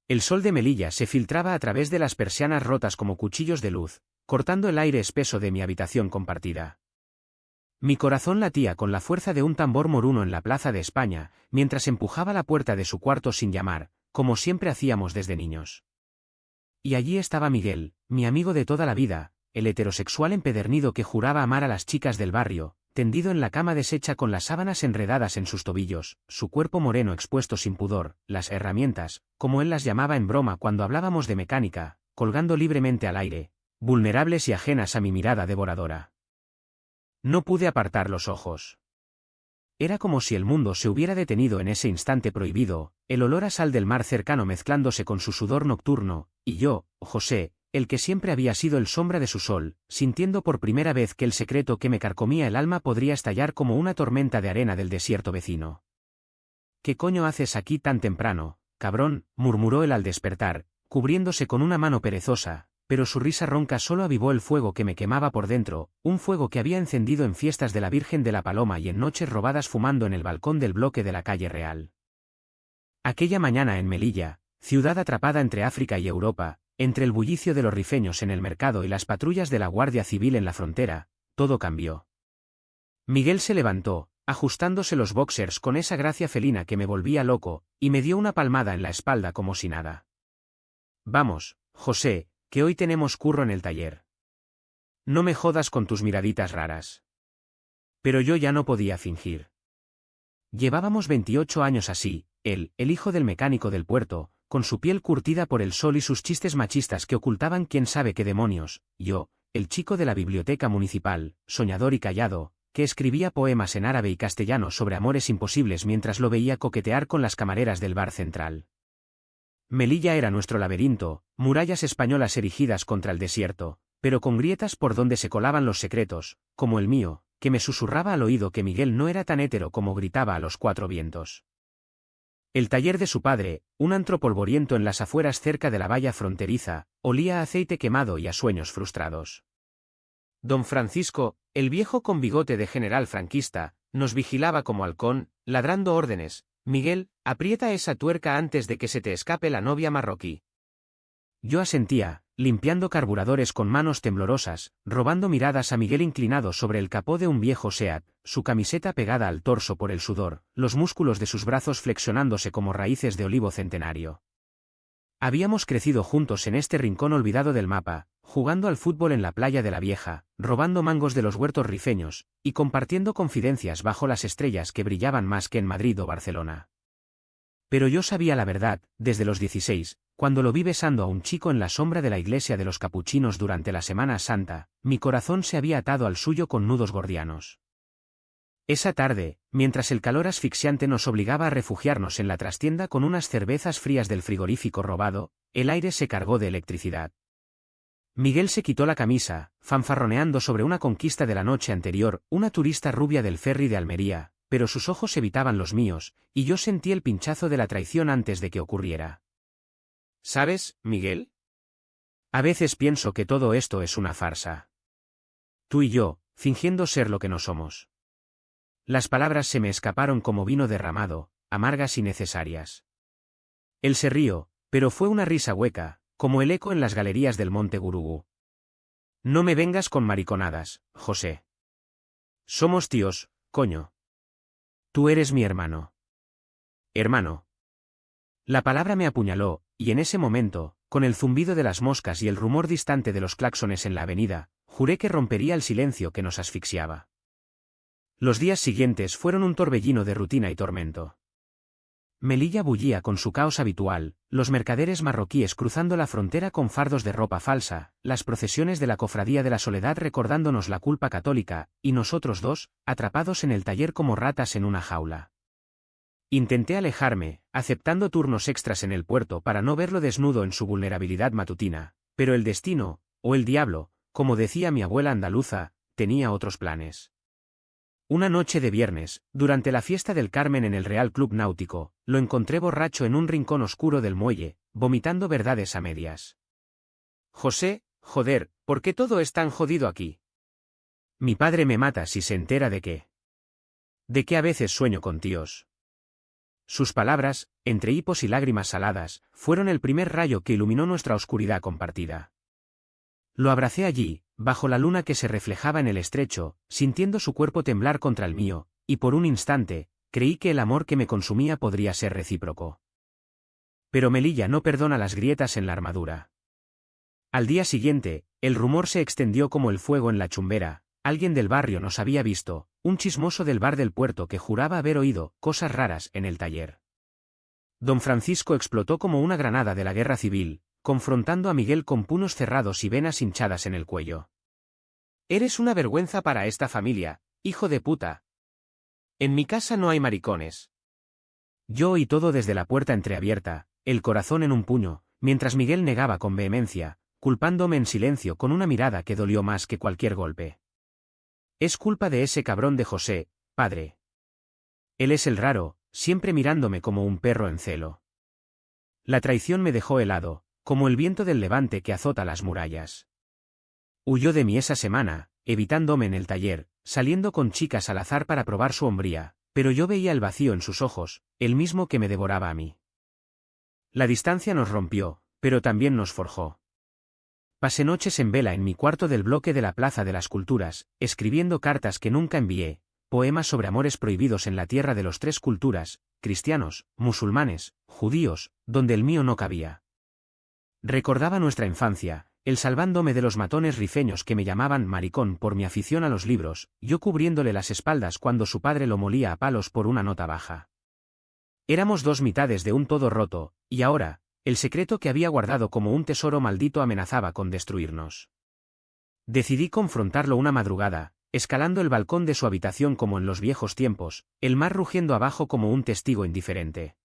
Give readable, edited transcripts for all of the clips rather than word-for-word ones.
El sol de Melilla se filtraba a través de las persianas rotas como cuchillos de luz, cortando el aire espeso de mi habitación compartida. Mi corazón latía con la fuerza de un tambor moruno en la Plaza de España, mientras empujaba la puerta de su cuarto sin llamar, como siempre hacíamos desde niños. Y allí estaba Miguel, mi amigo de toda la vida, el heterosexual empedernido que juraba amar a las chicas del barrio, tendido en la cama deshecha con las sábanas enredadas en sus tobillos, su cuerpo moreno expuesto sin pudor, las herramientas, como él las llamaba en broma cuando hablábamos de mecánica, colgando libremente al aire, vulnerables y ajenas a mi mirada devoradora. No pude apartar los ojos. Era como si el mundo se hubiera detenido en ese instante prohibido, el olor a sal del mar cercano mezclándose con su sudor nocturno, y yo, José, el que siempre había sido el sombra de su sol, sintiendo por primera vez que el secreto que me carcomía el alma podría estallar como una tormenta de arena del desierto vecino. ¿Qué coño haces aquí tan temprano, cabrón?, murmuró él al despertar, cubriéndose con una mano perezosa, pero su risa ronca solo avivó el fuego que me quemaba por dentro, un fuego que había encendido en fiestas de la Virgen de la Paloma y en noches robadas fumando en el balcón del bloque de la calle Real. Aquella mañana en Melilla, ciudad atrapada entre África y Europa, entre el bullicio de los rifeños en el mercado y las patrullas de la Guardia Civil en la frontera, todo cambió. Miguel se levantó, ajustándose los boxers con esa gracia felina que me volvía loco, y me dio una palmada en la espalda como si nada. Vamos, José, que hoy tenemos curro en el taller. No me jodas con tus miraditas raras. Pero yo ya no podía fingir. Llevábamos 28 años así, él, el hijo del mecánico del puerto, con su piel curtida por el sol y sus chistes machistas que ocultaban quién sabe qué demonios, yo, el chico de la biblioteca municipal, soñador y callado, que escribía poemas en árabe y castellano sobre amores imposibles mientras lo veía coquetear con las camareras del bar central. Melilla era nuestro laberinto, murallas españolas erigidas contra el desierto, pero con grietas por donde se colaban los secretos, como el mío, que me susurraba al oído que Miguel no era tan hétero como gritaba a los cuatro vientos. El taller de su padre, un antro polvoriento en las afueras cerca de la valla fronteriza, olía a aceite quemado y a sueños frustrados. Don Francisco, el viejo con bigote de general franquista, nos vigilaba como halcón, ladrando órdenes: Miguel, aprieta esa tuerca antes de que se te escape la novia marroquí. Yo asentía, limpiando carburadores con manos temblorosas, robando miradas a Miguel inclinado sobre el capó de un viejo Seat, su camiseta pegada al torso por el sudor, los músculos de sus brazos flexionándose como raíces de olivo centenario. Habíamos crecido juntos en este rincón olvidado del mapa, jugando al fútbol en la playa de la Vieja, robando mangos de los huertos rifeños, y compartiendo confidencias bajo las estrellas que brillaban más que en Madrid o Barcelona. Pero yo sabía la verdad, desde los 16, cuando lo vi besando a un chico en la sombra de la iglesia de los capuchinos durante la Semana Santa, mi corazón se había atado al suyo con nudos gordianos. Esa tarde, mientras el calor asfixiante nos obligaba a refugiarnos en la trastienda con unas cervezas frías del frigorífico robado, el aire se cargó de electricidad. Miguel se quitó la camisa, fanfarroneando sobre una conquista de la noche anterior, una turista rubia del ferry de Almería, pero sus ojos evitaban los míos, y yo sentí el pinchazo de la traición antes de que ocurriera. ¿Sabes, Miguel? A veces pienso que todo esto es una farsa. Tú y yo, fingiendo ser lo que no somos. Las palabras se me escaparon como vino derramado, amargas y necesarias. Él se rió, pero fue una risa hueca, como el eco en las galerías del Monte Gurugú. No me vengas con mariconadas, José. Somos tíos, coño. Tú eres mi hermano. Hermano. La palabra me apuñaló, y en ese momento, con el zumbido de las moscas y el rumor distante de los claxones en la avenida, juré que rompería el silencio que nos asfixiaba. Los días siguientes fueron un torbellino de rutina y tormento. Melilla bullía con su caos habitual, los mercaderes marroquíes cruzando la frontera con fardos de ropa falsa, las procesiones de la Cofradía de la Soledad recordándonos la culpa católica, y nosotros dos, atrapados en el taller como ratas en una jaula. Intenté alejarme, aceptando turnos extras en el puerto para no verlo desnudo en su vulnerabilidad matutina, pero el destino, o el diablo, como decía mi abuela andaluza, tenía otros planes. Una noche de viernes, durante la fiesta del Carmen en el Real Club Náutico, lo encontré borracho en un rincón oscuro del muelle, vomitando verdades a medias. José, joder, ¿por qué todo es tan jodido aquí? Mi padre me mata si se entera de que a veces sueño con tíos. Sus palabras, entre hipos y lágrimas saladas, fueron el primer rayo que iluminó nuestra oscuridad compartida. Lo abracé allí, bajo la luna que se reflejaba en el estrecho, sintiendo su cuerpo temblar contra el mío, y por un instante, creí que el amor que me consumía podría ser recíproco. Pero Melilla no perdona las grietas en la armadura. Al día siguiente, el rumor se extendió como el fuego en la chumbera. Alguien del barrio nos había visto, un chismoso del bar del puerto que juraba haber oído cosas raras en el taller. Don Francisco explotó como una granada de la guerra civil, confrontando a Miguel con puños cerrados y venas hinchadas en el cuello. «Eres una vergüenza para esta familia, hijo de puta. En mi casa no hay maricones». Yo oí todo desde la puerta entreabierta, el corazón en un puño, mientras Miguel negaba con vehemencia, culpándome en silencio con una mirada que dolió más que cualquier golpe. «Es culpa de ese cabrón de José, padre. Él es el raro, siempre mirándome como un perro en celo». La traición me dejó helado, como el viento del levante que azota las murallas. Huyó de mí esa semana, evitándome en el taller, saliendo con chicas al azar para probar su hombría, pero yo veía el vacío en sus ojos, el mismo que me devoraba a mí. La distancia nos rompió, pero también nos forjó. Pasé noches en vela en mi cuarto del bloque de la Plaza de las Culturas, escribiendo cartas que nunca envié, poemas sobre amores prohibidos en la tierra de los tres culturas, cristianos, musulmanes, judíos, donde el mío no cabía. Recordaba nuestra infancia, él salvándome de los matones rifeños que me llamaban maricón por mi afición a los libros, yo cubriéndole las espaldas cuando su padre lo molía a palos por una nota baja. Éramos dos mitades de un todo roto, y ahora, el secreto que había guardado como un tesoro maldito amenazaba con destruirnos. Decidí confrontarlo una madrugada, escalando el balcón de su habitación como en los viejos tiempos, el mar rugiendo abajo como un testigo indiferente.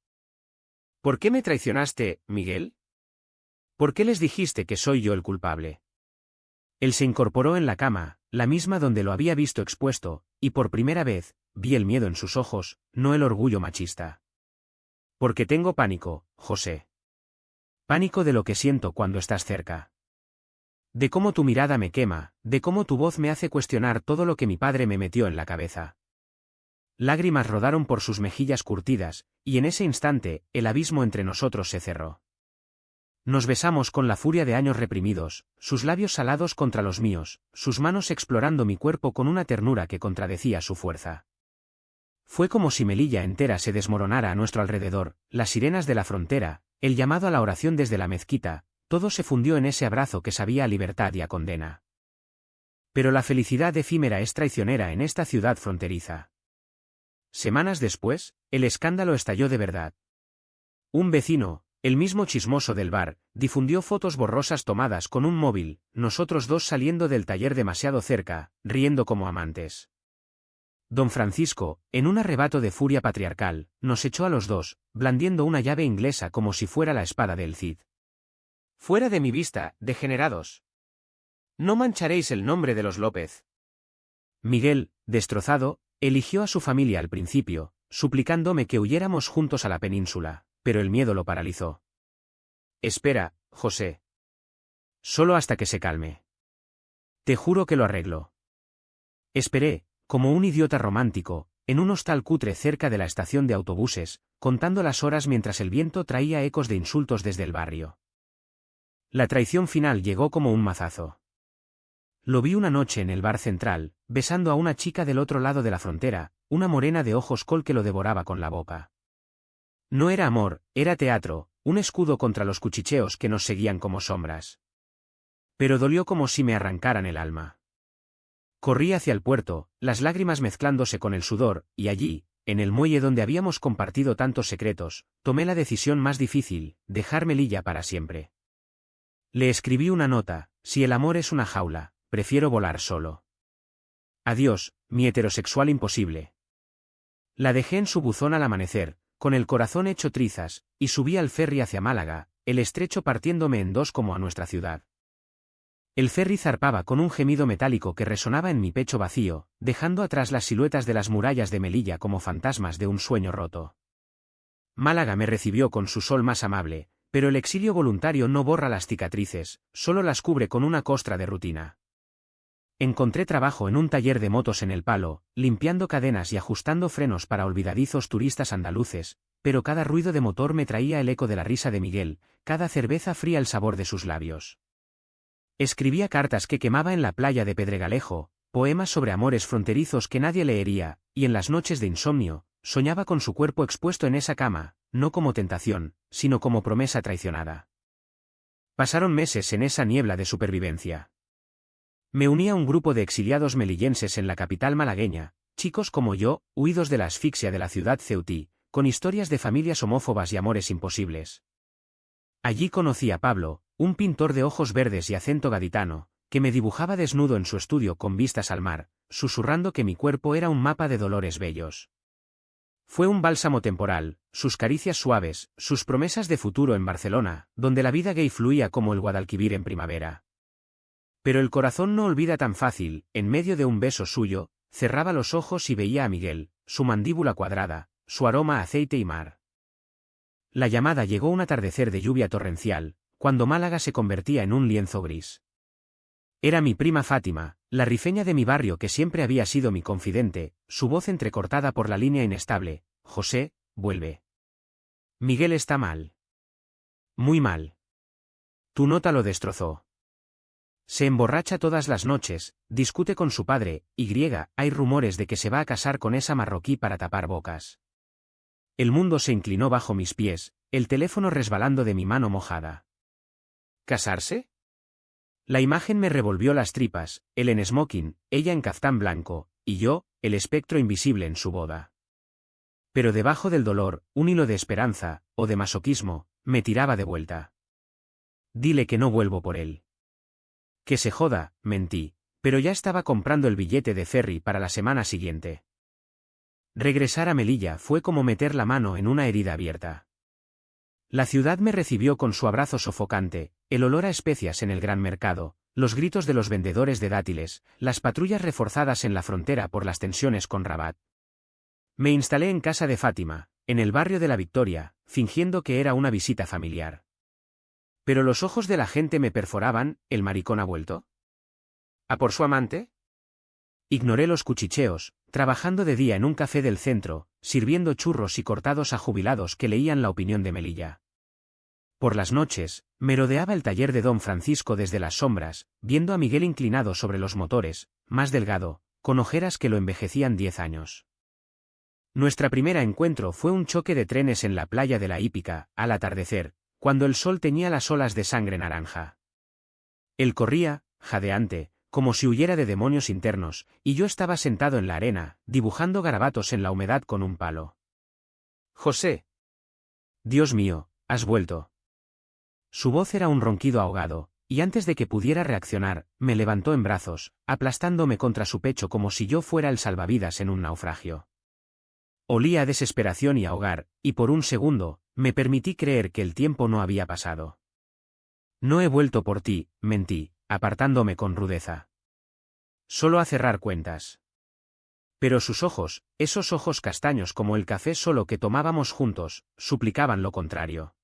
«¿Por qué me traicionaste, Miguel? ¿Por qué les dijiste que soy yo el culpable?» Él se incorporó en la cama, la misma donde lo había visto expuesto, y por primera vez, vi el miedo en sus ojos, no el orgullo machista. «Porque tengo pánico, José. Pánico de lo que siento cuando estás cerca. De cómo tu mirada me quema, de cómo tu voz me hace cuestionar todo lo que mi padre me metió en la cabeza». Lágrimas rodaron por sus mejillas curtidas, y en ese instante, el abismo entre nosotros se cerró. Nos besamos con la furia de años reprimidos, sus labios salados contra los míos, sus manos explorando mi cuerpo con una ternura que contradecía su fuerza. Fue como si Melilla entera se desmoronara a nuestro alrededor, las sirenas de la frontera, el llamado a la oración desde la mezquita, todo se fundió en ese abrazo que sabía a libertad y a condena. Pero la felicidad efímera es traicionera en esta ciudad fronteriza. Semanas después, el escándalo estalló de verdad. Un vecino, el mismo chismoso del bar, difundió fotos borrosas tomadas con un móvil, nosotros dos saliendo del taller demasiado cerca, riendo como amantes. Don Francisco, en un arrebato de furia patriarcal, nos echó a los dos, blandiendo una llave inglesa como si fuera la espada del Cid. «Fuera de mi vista, degenerados. No mancharéis el nombre de los López». Miguel, destrozado, eligió a su familia al principio, suplicándome que huyéramos juntos a la península, pero el miedo lo paralizó. «Espera, José. Solo hasta que se calme. Te juro que lo arreglo». Esperé, como un idiota romántico, en un hostal cutre cerca de la estación de autobuses, contando las horas mientras el viento traía ecos de insultos desde el barrio. La traición final llegó como un mazazo. Lo vi una noche en el bar central, besando a una chica del otro lado de la frontera, una morena de ojos col que lo devoraba con la boca. No era amor, era teatro, un escudo contra los cuchicheos que nos seguían como sombras. Pero dolió como si me arrancaran el alma. Corrí hacia el puerto, las lágrimas mezclándose con el sudor, y allí, en el muelle donde habíamos compartido tantos secretos, tomé la decisión más difícil, dejar Melilla para siempre. Le escribí una nota: «Si el amor es una jaula, prefiero volar solo. Adiós, mi heterosexual imposible». La dejé en su buzón al amanecer, con el corazón hecho trizas, y subí al ferry hacia Málaga, el estrecho partiéndome en dos como a nuestra ciudad. El ferry zarpaba con un gemido metálico que resonaba en mi pecho vacío, dejando atrás las siluetas de las murallas de Melilla como fantasmas de un sueño roto. Málaga me recibió con su sol más amable, pero el exilio voluntario no borra las cicatrices, solo las cubre con una costra de rutina. Encontré trabajo en un taller de motos en El Palo, limpiando cadenas y ajustando frenos para olvidadizos turistas andaluces, pero cada ruido de motor me traía el eco de la risa de Miguel, cada cerveza fría el sabor de sus labios. Escribía cartas que quemaba en la playa de Pedregalejo, poemas sobre amores fronterizos que nadie leería, y en las noches de insomnio, soñaba con su cuerpo expuesto en esa cama, no como tentación, sino como promesa traicionada. Pasaron meses en esa niebla de supervivencia. Me uní a un grupo de exiliados melillenses en la capital malagueña, chicos como yo, huidos de la asfixia de la ciudad ceutí, con historias de familias homófobas y amores imposibles. Allí conocí a Pablo, un pintor de ojos verdes y acento gaditano, que me dibujaba desnudo en su estudio con vistas al mar, susurrando que mi cuerpo era un mapa de dolores bellos. Fue un bálsamo temporal, sus caricias suaves, sus promesas de futuro en Barcelona, donde la vida gay fluía como el Guadalquivir en primavera. Pero el corazón no olvida tan fácil, en medio de un beso suyo, cerraba los ojos y veía a Miguel, su mandíbula cuadrada, su aroma a aceite y mar. La llamada llegó un atardecer de lluvia torrencial, cuando Málaga se convertía en un lienzo gris. Era mi prima Fátima, la rifeña de mi barrio que siempre había sido mi confidente, su voz entrecortada por la línea inestable: José, vuelve. Miguel está mal. Muy mal. Tu nota lo destrozó. Se emborracha todas las noches, discute con su padre, hay rumores de que se va a casar con esa marroquí para tapar bocas. El mundo se inclinó bajo mis pies, el teléfono resbalando de mi mano mojada. ¿Casarse? La imagen me revolvió las tripas, él en smoking, ella en caftán blanco, y yo, el espectro invisible en su boda. Pero debajo del dolor, un hilo de esperanza, o de masoquismo, me tiraba de vuelta. Dile que no vuelvo por él. Que se joda, mentí, pero ya estaba comprando el billete de ferry para la semana siguiente. Regresar a Melilla fue como meter la mano en una herida abierta. La ciudad me recibió con su abrazo sofocante, el olor a especias en el gran mercado, los gritos de los vendedores de dátiles, las patrullas reforzadas en la frontera por las tensiones con Rabat. Me instalé en casa de Fátima, en el barrio de la Victoria, fingiendo que era una visita familiar. Pero los ojos de la gente me perforaban: ¿el maricón ha vuelto? ¿A por su amante? Ignoré los cuchicheos, trabajando de día en un café del centro, sirviendo churros y cortados a jubilados que leían La Opinión de Melilla. Por las noches, merodeaba el taller de don Francisco desde las sombras, viendo a Miguel inclinado sobre los motores, más delgado, con ojeras que lo envejecían 10 años. Nuestra primera encuentro fue un choque de trenes en la playa de la Hípica, al atardecer, cuando el sol teñía las olas de sangre naranja. Él corría, jadeante, como si huyera de demonios internos, y yo estaba sentado en la arena, dibujando garabatos en la humedad con un palo. José. Dios mío, has vuelto. Su voz era un ronquido ahogado, y antes de que pudiera reaccionar, me levantó en brazos, aplastándome contra su pecho como si yo fuera el salvavidas en un naufragio. Olía a desesperación y ahogar, y por un segundo, me permití creer que el tiempo no había pasado. No he vuelto por ti, mentí, apartándome con rudeza. Solo a cerrar cuentas. Pero sus ojos, esos ojos castaños como el café solo que tomábamos juntos, suplicaban lo contrario.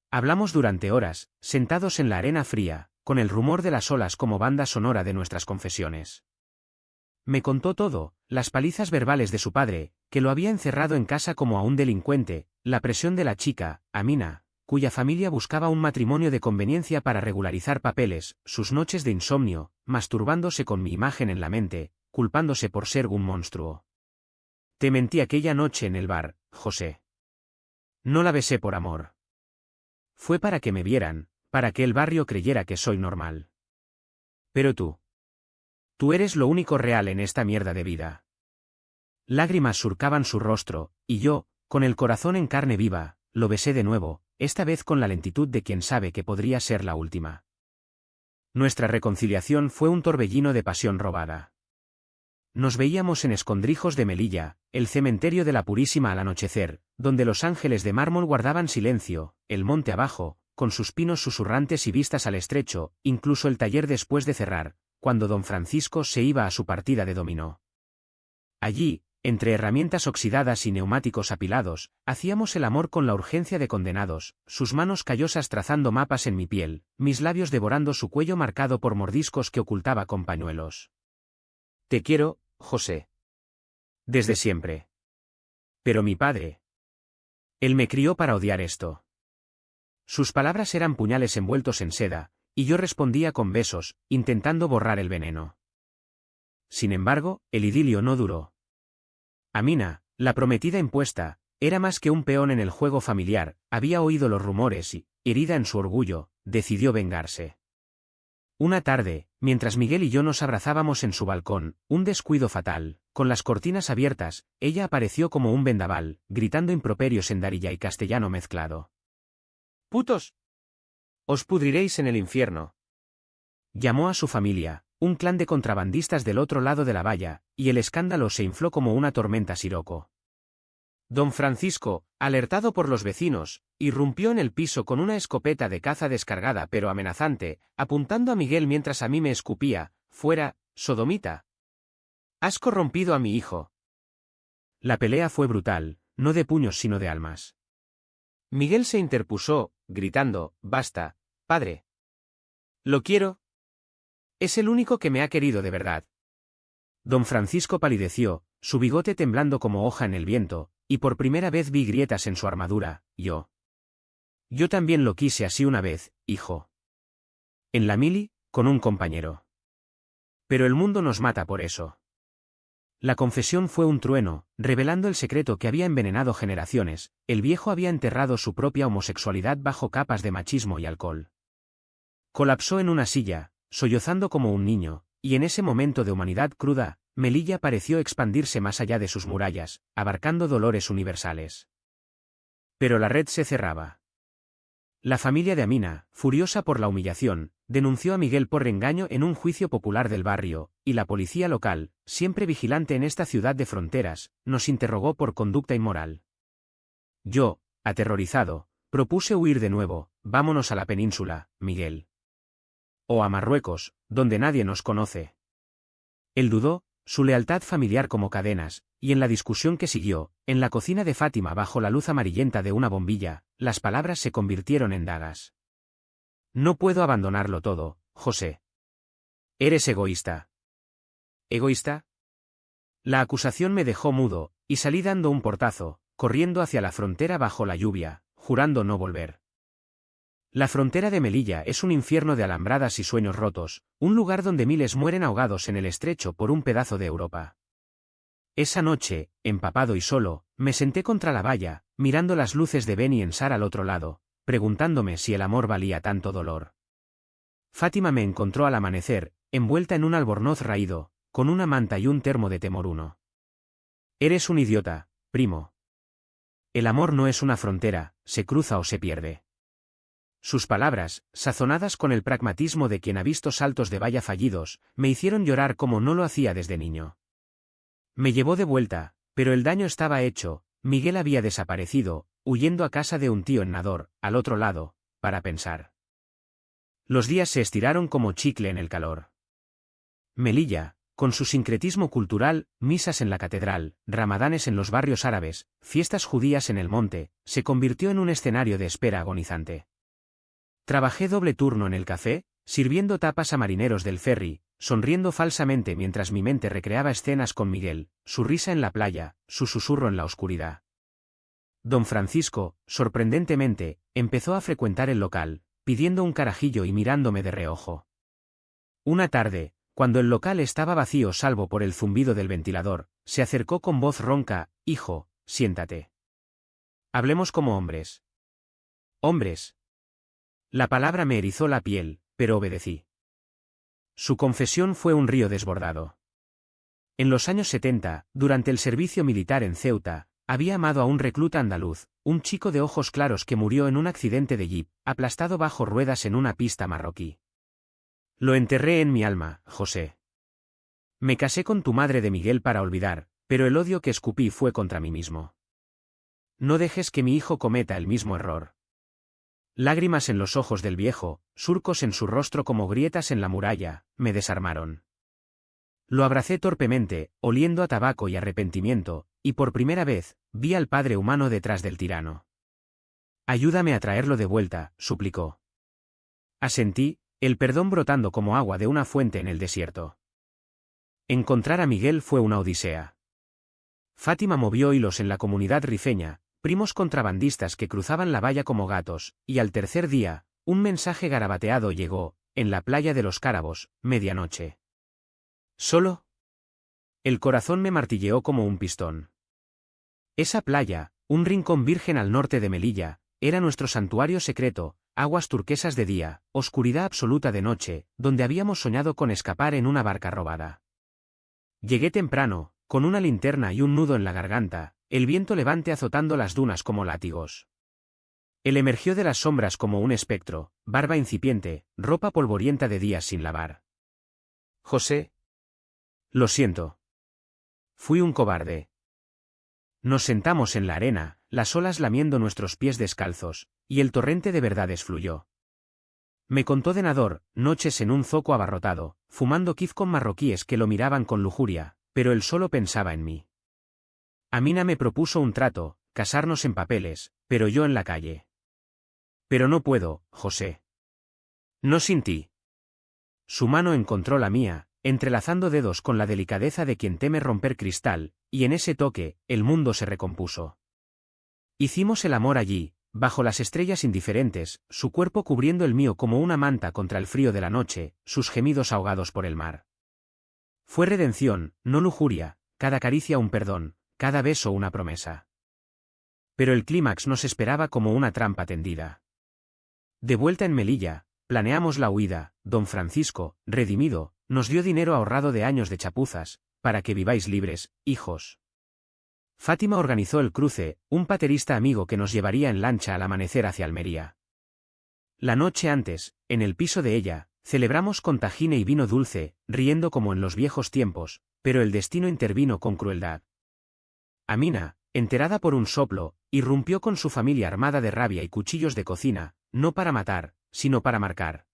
Hablamos durante horas, sentados en la arena fría, con el rumor de las olas como banda sonora de nuestras confesiones. Me contó todo, las palizas verbales de su padre, que lo había encerrado en casa como a un delincuente, la presión de la chica, Amina, cuya familia buscaba un matrimonio de conveniencia para regularizar papeles, sus noches de insomnio, masturbándose con mi imagen en la mente, culpándose por ser un monstruo. Te mentí aquella noche en el bar, José. No la besé por amor. Fue para que me vieran, para que el barrio creyera que soy normal. Pero tú. Tú eres lo único real en esta mierda de vida. Lágrimas surcaban su rostro, y yo, con el corazón en carne viva, lo besé de nuevo, esta vez con la lentitud de quien sabe que podría ser la última. Nuestra reconciliación fue un torbellino de pasión robada. Nos veíamos en escondrijos de Melilla, el cementerio de la Purísima al anochecer, donde los ángeles de mármol guardaban silencio, el monte abajo, con sus pinos susurrantes y vistas al estrecho, incluso el taller después de cerrar, cuando don Francisco se iba a su partida de dominó. Allí, entre herramientas oxidadas y neumáticos apilados, hacíamos el amor con la urgencia de condenados, sus manos callosas trazando mapas en mi piel, mis labios devorando su cuello marcado por mordiscos que ocultaba con pañuelos. Te quiero, José. Desde siempre. Pero mi padre. Él me crió para odiar esto. Sus palabras eran puñales envueltos en seda, y yo respondía con besos, intentando borrar el veneno. Sin embargo, el idilio no duró. Amina, la prometida impuesta, era más que un peón en el juego familiar, había oído los rumores y, herida en su orgullo, decidió vengarse. Una tarde, mientras Miguel y yo nos abrazábamos en su balcón, un descuido fatal, con las cortinas abiertas, ella apareció como un vendaval, gritando improperios en darilla y castellano mezclado. «¡Putos! Os pudriréis en el infierno». Llamó a su familia, un clan de contrabandistas del otro lado de la valla, y el escándalo se infló como una tormenta siroco. Don Francisco, alertado por los vecinos, irrumpió en el piso con una escopeta de caza descargada pero amenazante, apuntando a Miguel mientras a mí me escupía: «¡Fuera, sodomita! ¡Has corrompido a mi hijo!». La pelea fue brutal, no de puños sino de almas. Miguel se interpuso, gritando: «¡Basta, padre! Lo quiero. Es el único que me ha querido de verdad». Don Francisco palideció, su bigote temblando como hoja en el viento, y por primera vez vi grietas en su armadura. Yo también lo quise así una vez, hijo. En la mili, con un compañero. Pero el mundo nos mata por eso. La confesión fue un trueno, revelando el secreto que había envenenado generaciones. El viejo había enterrado su propia homosexualidad bajo capas de machismo y alcohol. Colapsó en una silla, sollozando como un niño, y en ese momento de humanidad cruda, Melilla pareció expandirse más allá de sus murallas, abarcando dolores universales. Pero la red se cerraba. La familia de Amina, furiosa por la humillación, denunció a Miguel por engaño en un juicio popular del barrio, y la policía local, siempre vigilante en esta ciudad de fronteras, nos interrogó por conducta inmoral. Yo, aterrorizado, propuse huir de nuevo. «Vámonos a la península, Miguel. O a Marruecos, donde nadie nos conoce». Él dudó, su lealtad familiar como cadenas, y en la discusión que siguió, en la cocina de Fátima bajo la luz amarillenta de una bombilla, las palabras se convirtieron en dagas. «No puedo abandonarlo todo, José. Eres egoísta». ¿Egoísta? La acusación me dejó mudo, y salí dando un portazo, corriendo hacia la frontera bajo la lluvia, jurando no volver. La frontera de Melilla es un infierno de alambradas y sueños rotos, un lugar donde miles mueren ahogados en el estrecho por un pedazo de Europa. Esa noche, empapado y solo, me senté contra la valla, mirando las luces de Beni en Sar al otro lado, preguntándome si el amor valía tanto dolor. Fátima me encontró al amanecer, envuelta en un albornoz raído, con una manta y un termo de Temor. «Eres un idiota, primo. El amor no es una frontera, se cruza o se pierde». Sus palabras, sazonadas con el pragmatismo de quien ha visto saltos de valla fallidos, me hicieron llorar como no lo hacía desde niño. Me llevó de vuelta, pero el daño estaba hecho. Miguel había desaparecido, huyendo a casa de un tío en Nador, al otro lado, para pensar. Los días se estiraron como chicle en el calor. Melilla, con su sincretismo cultural, misas en la catedral, ramadanes en los barrios árabes, fiestas judías en el monte, se convirtió en un escenario de espera agonizante. Trabajé doble turno en el café, sirviendo tapas a marineros del ferry, sonriendo falsamente mientras mi mente recreaba escenas con Miguel, su risa en la playa, su susurro en la oscuridad. Don Francisco, sorprendentemente, empezó a frecuentar el local, pidiendo un carajillo y mirándome de reojo. Una tarde, cuando el local estaba vacío salvo por el zumbido del ventilador, se acercó con voz ronca: «Hijo, siéntate. Hablemos como hombres». «¿Hombres?». La palabra me erizó la piel, pero obedecí. Su confesión fue un río desbordado. En los años 70, durante el servicio militar en Ceuta, había amado a un recluta andaluz, un chico de ojos claros que murió en un accidente de jeep, aplastado bajo ruedas en una pista marroquí. «Lo enterré en mi alma, José. Me casé con tu madre de Miguel para olvidar, pero el odio que escupí fue contra mí mismo. No dejes que mi hijo cometa el mismo error». Lágrimas en los ojos del viejo, surcos en su rostro como grietas en la muralla, me desarmaron. Lo abracé torpemente, oliendo a tabaco y arrepentimiento, y por primera vez, vi al padre humano detrás del tirano. «Ayúdame a traerlo de vuelta», suplicó. Asentí, el perdón brotando como agua de una fuente en el desierto. Encontrar a Miguel fue una odisea. Fátima movió hilos en la comunidad rifeña, primos contrabandistas que cruzaban la valla como gatos, y al tercer día, un mensaje garabateado llegó, en la playa de los Cárabos, medianoche. ¿Solo? El corazón me martilleó como un pistón. Esa playa, un rincón virgen al norte de Melilla, era nuestro santuario secreto, aguas turquesas de día, oscuridad absoluta de noche, donde habíamos soñado con escapar en una barca robada. Llegué temprano, con una linterna y un nudo en la garganta, el viento levante azotando las dunas como látigos. Él emergió de las sombras como un espectro, barba incipiente, ropa polvorienta de días sin lavar. José. Lo siento. Fui un cobarde. Nos sentamos en la arena, las olas lamiendo nuestros pies descalzos, y el torrente de verdades fluyó. Me contó de Nador, noches en un zoco abarrotado, fumando kif con marroquíes que lo miraban con lujuria, pero él solo pensaba en mí. Amina me propuso un trato, casarnos en papeles, pero yo en la calle. Pero no puedo, José. No sin ti. Su mano encontró la mía, entrelazando dedos con la delicadeza de quien teme romper cristal, y en ese toque, el mundo se recompuso. Hicimos el amor allí, bajo las estrellas indiferentes, su cuerpo cubriendo el mío como una manta contra el frío de la noche, sus gemidos ahogados por el mar. Fue redención, no lujuria, cada caricia un perdón, cada beso una promesa. Pero el clímax nos esperaba como una trampa tendida. De vuelta en Melilla, planeamos la huida, don Francisco, redimido, nos dio dinero ahorrado de años de chapuzas, para que viváis libres, hijos. Fátima organizó el cruce, un paterista amigo que nos llevaría en lancha al amanecer hacia Almería. La noche antes, en el piso de ella, celebramos con tajine y vino dulce, riendo como en los viejos tiempos, pero el destino intervino con crueldad. Amina, enterada por un soplo, irrumpió con su familia armada de rabia y cuchillos de cocina, no para matar, sino para marcar.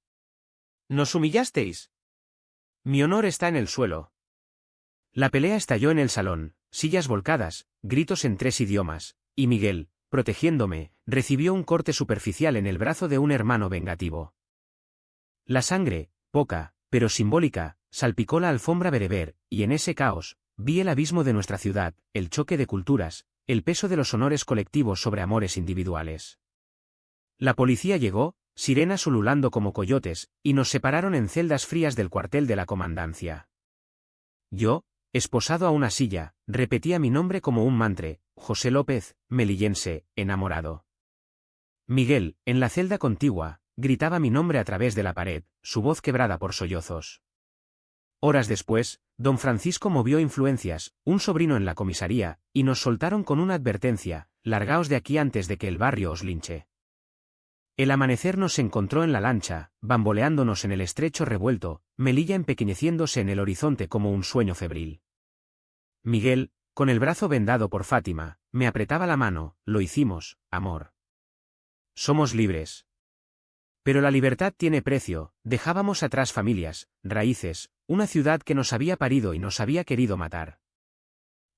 ¿Nos humillasteis? Mi honor está en el suelo. La pelea estalló en el salón, sillas volcadas, gritos en 3 idiomas, y Miguel, protegiéndome, recibió un corte superficial en el brazo de un hermano vengativo. La sangre, poca, pero simbólica, salpicó la alfombra bereber, y en ese caos, vi el abismo de nuestra ciudad, el choque de culturas, el peso de los honores colectivos sobre amores individuales. La policía llegó, sirenas ululando como coyotes, y nos separaron en celdas frías del cuartel de la comandancia. Yo, esposado a una silla, repetía mi nombre como un mantre, José López, melillense, enamorado. Miguel, en la celda contigua, gritaba mi nombre a través de la pared, su voz quebrada por sollozos. Horas después, don Francisco movió influencias, un sobrino en la comisaría, y nos soltaron con una advertencia, largaos de aquí antes de que el barrio os linche. El amanecer nos encontró en la lancha, bamboleándonos en el estrecho revuelto, Melilla empequeñeciéndose en el horizonte como un sueño febril. Miguel, con el brazo vendado por Fátima, me apretaba la mano, lo hicimos, amor. Somos libres. Pero la libertad tiene precio, dejábamos atrás familias, raíces, una ciudad que nos había parido y nos había querido matar.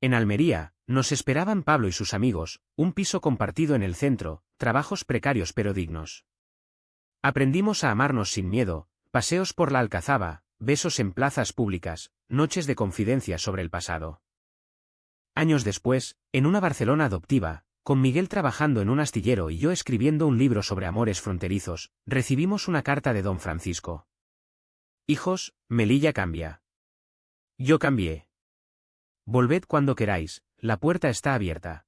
En Almería, nos esperaban Pablo y sus amigos, un piso compartido en el centro, trabajos precarios pero dignos. Aprendimos a amarnos sin miedo, paseos por la Alcazaba, besos en plazas públicas, noches de confidencia sobre el pasado. Años después, en una Barcelona adoptiva, con Miguel trabajando en un astillero y yo escribiendo un libro sobre amores fronterizos, recibimos una carta de don Francisco. Hijos, Melilla cambia. Yo cambié. Volved cuando queráis, la puerta está abierta.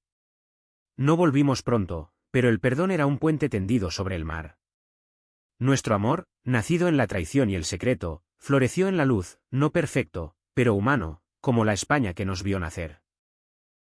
No volvimos pronto, pero el perdón era un puente tendido sobre el mar. Nuestro amor, nacido en la traición y el secreto, floreció en la luz, no perfecto, pero humano, como la España que nos vio nacer.